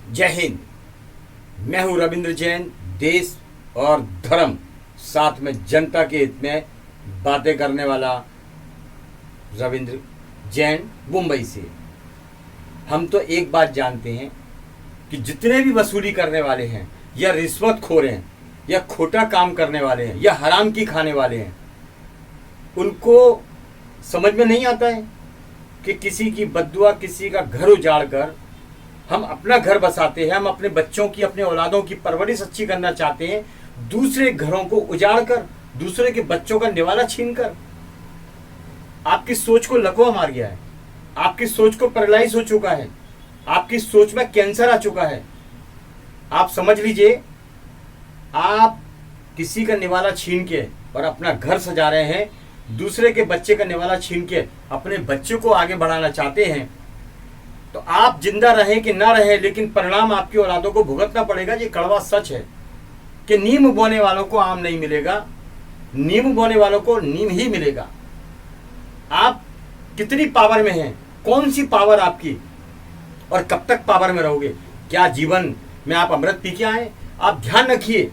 जय हिंद। मैं हूं रविंद्र जैन। देश और धर्म साथ में जनता के हित में बातें करने वाला रविंद्र जैन मुंबई से। हम तो एक बात जानते हैं कि जितने भी वसूली करने वाले हैं या रिश्वतखोर हैं या खोटा काम करने वाले हैं या हराम की खाने वाले हैं, उनको समझ में नहीं आता है कि किसी की बद्दुआ, किसी का घर उजाड़ कर हम अपना घर बसाते हैं, हम अपने बच्चों की, अपने औलादों की परवरिश अच्छी करना चाहते हैं, दूसरे घरों को उजाड़ कर, दूसरे के बच्चों का निवाला छीन कर। आपकी सोच को लकवा मार गया है, आपकी सोच को पैरालाइज हो चुका है, आपकी सोच में कैंसर आ चुका है। आप समझ लीजिए, आप किसी का निवाला छीन के और अपना घर सजा रहे हैं, दूसरे के बच्चे का निवाला छीन के अपने बच्चे को आगे बढ़ाना चाहते हैं, तो आप जिंदा रहें कि ना रहें, लेकिन परिणाम आपकी औलादों को भुगतना पड़ेगा। ये कड़वा सच है कि नीम बोने वालों को आम नहीं मिलेगा, नीम बोने वालों को नीम ही मिलेगा। आप कितनी पावर में हैं, कौन सी पावर आपकी, और कब तक पावर में रहोगे? क्या जीवन में आप अमृत पी के आए? आप ध्यान रखिए,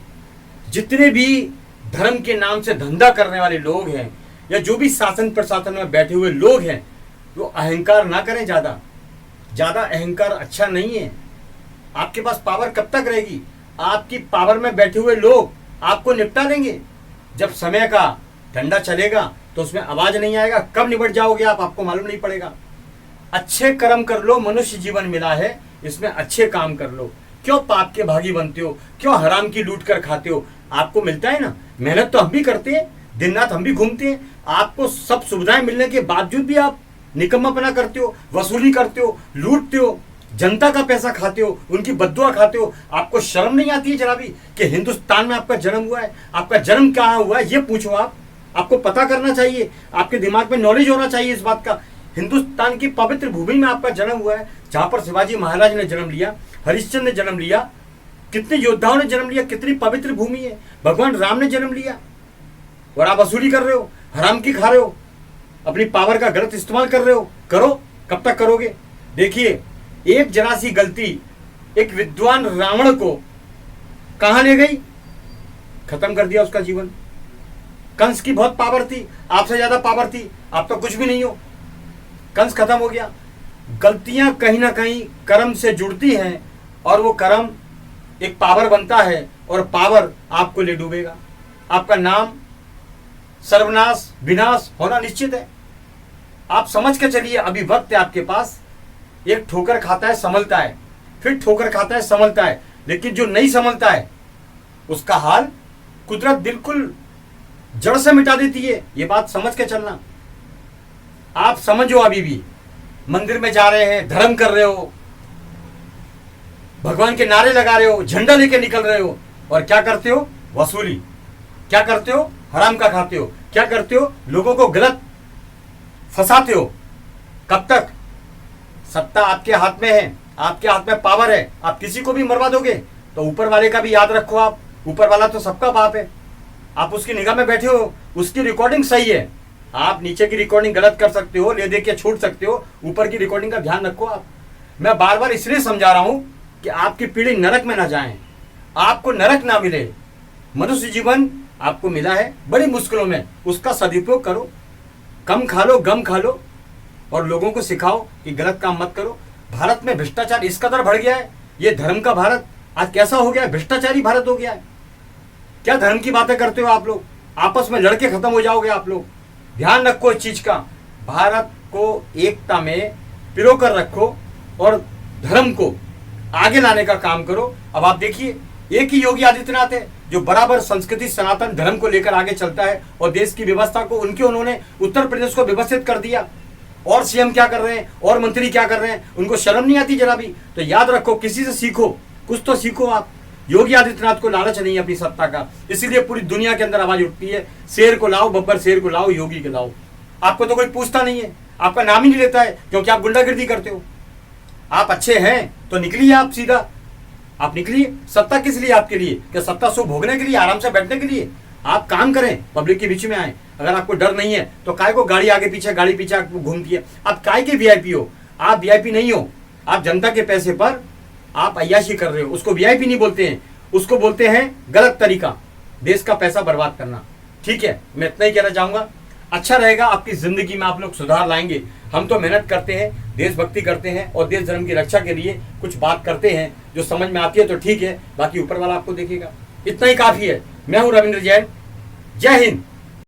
जितने भी धर्म के नाम से धंधा करने वाले लोग हैं या जो भी शासन प्रशासन में बैठे हुए लोग हैं, वो अहंकार ना करें। ज्यादा अहंकार अच्छा नहीं है। आपके पास पावर कब तक रहेगी? आपकी पावर में बैठे हुए लोग आपको निपटा देंगे। जब समय का डंडा चलेगा तो उसमें आवाज नहीं आएगा। कब निपट जाओगे आप, आपको मालूम नहीं पड़ेगा। अच्छे कर्म कर लो, मनुष्य जीवन मिला है, इसमें अच्छे काम कर लो। क्यों पाप के भागी बनते हो? क्यों हराम की लूट कर खाते हो? आपको मिलता है ना, मेहनत तो हम भी करते हैं, दिन रात हम भी घूमते हैं। आपको सब सुविधाएं मिलने के बावजूद भी आप निकम्मापना करते हो, वसूली करते हो, लूटते हो, जनता का पैसा खाते हो, उनकी बद्दुआ खाते हो। आपको शर्म नहीं आती है जरा भी कि हिंदुस्तान में आपका जन्म हुआ है? आपका जन्म कहाँ हुआ है ये पूछो आप। आपको पता करना चाहिए, आपके दिमाग में नॉलेज होना चाहिए इस बात का। हिंदुस्तान की पवित्र भूमि में आपका जन्म हुआ है, जहां पर शिवाजी महाराज ने जन्म लिया, हरिश्चंद्र ने जन्म लिया, कितने योद्धाओं ने जन्म लिया, कितनी पवित्र भूमि है। भगवान राम ने जन्म लिया और आप वसूली कर रहे हो, हराम की खा रहे हो, अपनी पावर का गलत इस्तेमाल कर रहे हो। करो, कब तक करोगे? देखिए, एक जरा सी गलती एक विद्वान रावण को कहां ले गई? खत्म कर दिया उसका जीवन। कंस की बहुत पावर थी, आपसे ज्यादा पावर थी, आप तो कुछ भी नहीं हो। कंस खत्म हो गया। गलतियां कहीं ना कहीं कर्म से जुड़ती हैं और वो कर्म एक पावर बनता है और पावर आपको ले डूबेगा। आपका नाम सर्वनाश, विनाश होना निश्चित है। आप समझ के चलिए, अभी वक्त है आपके पास। एक ठोकर खाता है, संभलता है, फिर ठोकर खाता है, संभलता है, लेकिन जो नहीं संभलता है उसका हाल कुदरत बिल्कुल जड़ से मिटा देती है। ये बात समझ के चलना। आप समझो, अभी भी मंदिर में जा रहे हैं, धर्म कर रहे हो, भगवान के नारे लगा रहे हो, झंडा लेके निकल रहे हो, और क्या करते हो? वसूली। क्या करते हो? हराम का खाते हो। क्या करते हो? लोगों को गलत फंसाते हो। कब तक? सत्ता आपके हाथ में है, आपके हाथ में पावर है, आप किसी को भी मरवा दोगे तो ऊपर वाले का भी याद रखो। आप, ऊपर वाला तो सबका बाप है, आप उसकी निगाह में बैठे हो, उसकी रिकॉर्डिंग सही है। आप नीचे की रिकॉर्डिंग गलत कर सकते हो, ले दे के छूट सकते हो, ऊपर की रिकॉर्डिंग का ध्यान रखो आप। मैं बार बार इसलिए समझा रहा हूं कि आपकी पीढ़ी नरक में ना जाए, आपको नरक ना मिले। मनुष्य जीवन आपको मिला है बड़ी मुश्किलों में, उसका सदुपयोग करो। कम खा लो, गम खा लो, और लोगों को सिखाओ कि गलत काम मत करो। भारत में भ्रष्टाचार इस कदर बढ़ गया है, ये धर्म का भारत आज कैसा हो गया है? भ्रष्टाचारी भारत हो गया है। क्या धर्म की बातें करते हो आप लोग? आपस में लड़के खत्म हो जाओगे आप लोग। ध्यान रखो इस चीज का। भारत को एकता में पिरो कर रखो और धर्म को आगे लाने का काम करो। अब आप देखिए, एक ही योगी आदित्यनाथ है जो बराबर संस्कृति, सनातन धर्म को लेकर आगे चलता है, और देश की व्यवस्था को उन्होंने उत्तर प्रदेश को व्यवस्थित कर दिया। और सीएम क्या कर रहे हैं, और मंत्री क्या कर रहे हैं, उनको शर्म नहीं आती जरा भी? तो याद रखो, किसी से सीखो, कुछ तो सीखो आप। योगी आदित्यनाथ को लालच नहीं है अपनी सत्ता का, इसीलिए पूरी दुनिया के अंदर आवाज उठती है, शेर को लाओ, बब्बर शेर को लाओ, योगी को लाओ। आपको तो कोई पूछता नहीं है, आपका नाम ही नहीं लेता है, क्योंकि आप गुंडागिर्दी करते हो। आप अच्छे हैं तो निकलिए, आप सीधा आप निकलिए। सत्ता किस लिए आपके लिए? क्या सत्ता सुख भोगने के लिए, आराम से बैठने के लिए? आप काम करें, पब्लिक के बीच में आए। अगर आपको डर नहीं है तो काय को गाड़ी आगे पीछे, गाड़ी पीछे घूमती है? आप काय के वीआईपी हो? आप वीआईपी नहीं हो, आप जनता के पैसे पर आप अय्याशी कर रहे हो। उसको वीआईपी नहीं बोलते हैं, उसको बोलते हैं गलत तरीका, देश का पैसा बर्बाद करना। ठीक है, मैं इतना ही कहना चाहूंगा। अच्छा रहेगा, आपकी जिंदगी में आप लोग सुधार लाएंगे। हम तो मेहनत करते हैं, देशभक्ति करते हैं और देश धर्म की रक्षा के लिए कुछ बात करते हैं, जो समझ में आती है तो ठीक है, बाकी ऊपर वाला आपको देखेगा। इतना ही काफी है। मैं हूं रविंद्र जैन। जय हिंद।